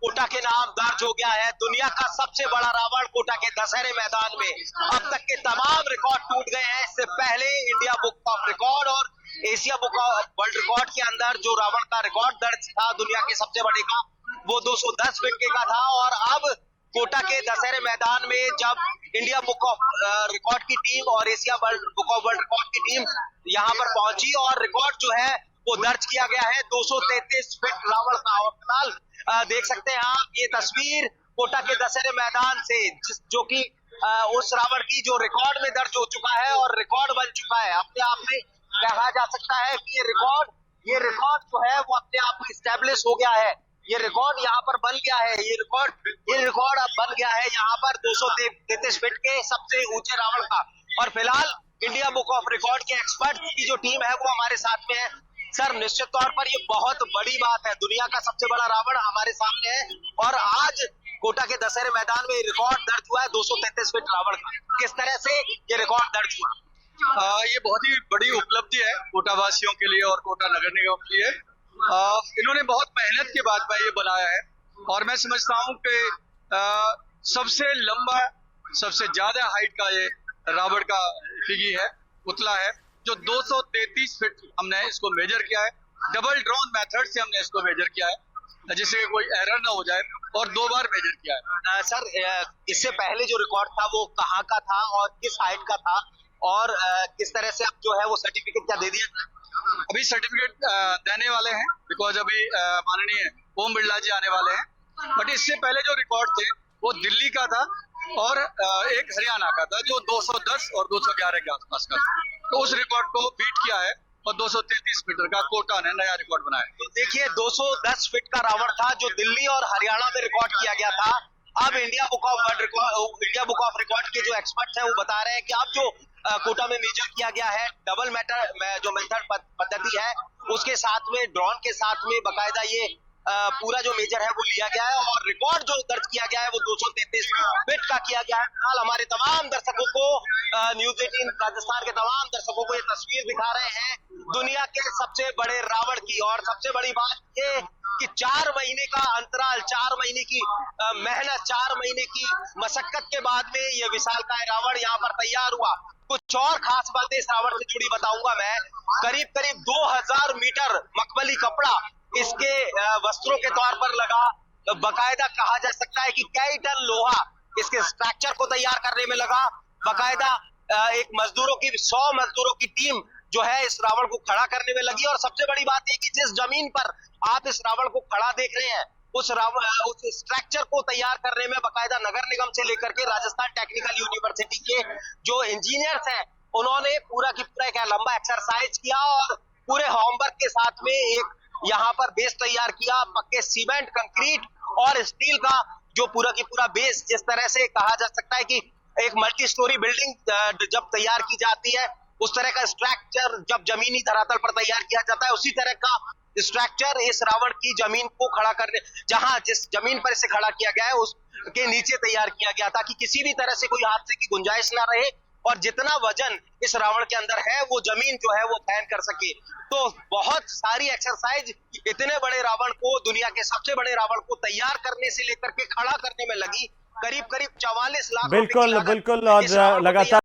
कोटा के नाम दर्ज हो गया है। दुनिया का सबसे बड़ा रावण कोटा के दशहरे मैदान में। अब तक के तमाम रिकॉर्ड टूट गए हैं। इससे पहले इंडिया बुक ऑफ रिकॉर्ड और Asia book of world record के अंदर जो रावण का रिकॉर्ड दर्ज था दुनिया के सबसे बड़े का, वो 210 फीट का था। और अब कोटा के दशहरे मैदान में जब इंडिया बुक ऑफ रिकॉर्ड की टीम और Asia book of world record की टीम यहाँ पर पहुंची और रिकॉर्ड जो है वो दर्ज किया गया है 233 फीट रावण का। और फिलहाल देख सकते हैं आप ये तस्वीर कोटा के दशहरे मैदान से, जो कि उस रावण की जो रिकॉर्ड में दर्ज हो चुका है और रिकॉर्ड बन चुका है। अपने आप में कहा जा सकता है कि ये रिकॉर्ड जो है वो अपने आप में स्टैब्लिश हो गया है। ये रिकॉर्ड यहाँ पर बन गया है। ये रिकॉर्ड अब बन गया है यहाँ पर 233 फीट के सबसे ऊंचे रावण का। और फिलहाल इंडिया बुक ऑफ रिकॉर्ड के एक्सपर्ट की जो टीम है वो हमारे साथ में है। सर, निश्चित तौर पर ये बहुत बड़ी बात है, दुनिया का सबसे बड़ा रावण हमारे सामने है और आज कोटा के दशहरे मैदान में रिकॉर्ड दर्ज हुआ है 233 फीट रावण का। किस तरह से ये रिकॉर्ड दर्ज हुआ? ये बहुत ही बड़ी उपलब्धि है कोटा वासियों के लिए और कोटा नगर निगम के लिए। इन्होंने बहुत मेहनत के बाद में ये बनाया है और मैं समझता हूँ कि सबसे लंबा, सबसे ज्यादा हाइट का ये रावण का फिगी है, पुतला है, जो 233 फीट हमने इसको मेजर किया है। डबल ड्रोन मेथड से हमने इसको मेजर किया है जिससे कोई एरर ना हो जाए और 2 बार मेजर किया है। सर, इससे पहले जो रिकॉर्ड था वो कहाँ का था और किस हाइट का था और किस तरह से अब जो है वो सर्टिफिकेट क्या दे दिया? अभी सर्टिफिकेट देने वाले हैं बिकॉज अभी माननीय ओम बिरला जी आने वाले हैं। बट इससे पहले जो रिकॉर्ड थे वो दिल्ली का था और एक हरियाणा का था जो 210 और 211 के आसपास का था। तो उस रिकॉर्ड को बीट किया है और 233 मीटर का कोटा ने नया रिकॉर्ड बनाया। तो देखिए 210 फीट का रावण था जो दिल्ली और हरियाणा में रिकॉर्ड किया गया था। अब इंडिया बुक ऑफ रिकॉर्ड के जो एक्सपर्ट हैं वो बता रहे हैं कि अब जो कोटा में मेजर किया गया है डबल जो मेथड पद्धति है उसके साथ में ड्रोन के साथ में बकायदा ये पूरा जो मेजर है वो लिया गया है और रिकॉर्ड जो दर्ज किया गया है वो 233 फीट का किया गया है। फिलहाल हमारे तमाम दर्शकों को न्यूज़ 18 राजस्थान के तमाम दर्शकों को ये तस्वीर दिखा रहे हैं दुनिया के सबसे बड़े रावण की। और सबसे बड़ी बात ये कि 4 महीने का अंतराल, 4 महीने की मेहनत, 4 महीने की मशक्कत के बाद में ये विशालकाय रावण यहाँ पर तैयार हुआ। कुछ और खास बातें इस रावण से जुड़ी बताऊंगा मैं। करीब 2000 मीटर मखमली कपड़ा इसके वस्त्रों के तौर पर लगा। बकायदा कहा जा सकता है कि कई टन लोहा इसके स्ट्रक्चर को तैयार करने में लगा। बकायदा एक 100 मजदूरों की टीम जो है इस रावण को खड़ा करने में लगी। और सबसे बड़ी बात है कि जिस जमीन पर आप इस रावण को खड़ा देख रहे हैं उस स्ट्रक्चर को तैयार करने में बकायदा नगर निगम से लेकर के राजस्थान टेक्निकल यूनिवर्सिटी के जो इंजीनियर्स हैं उन्होंने पूरा की पूरा एक लंबा एक्सरसाइज किया और पूरे होमवर्क के साथ में एक यहाँ पर बेस तैयार किया। पक्के सीमेंट, कंक्रीट और स्टील का जो पूरा की पूरा बेस, जिस तरह से कहा जा सकता है कि एक मल्टी स्टोरी बिल्डिंग जब तैयार की जाती है उस तरह का स्ट्रक्चर जब जमीनी धरातल पर तैयार किया जाता है उसी तरह का स्ट्रक्चर इस रावण की जमीन को खड़ा करने, जहां जिस जमीन पर इसे खड़ा किया गया है उसके नीचे तैयार किया गया ताकि किसी भी तरह से कोई हादसे की गुंजाइश ना रहे और जितना वजन इस रावण के अंदर है वो जमीन जो है वो वहन कर सके। तो बहुत सारी एक्सरसाइज इतने बड़े रावण को, दुनिया के सबसे बड़े रावण को तैयार करने से लेकर के खड़ा करने में लगी। करीब 44 लाख बिल्कुल और लगातार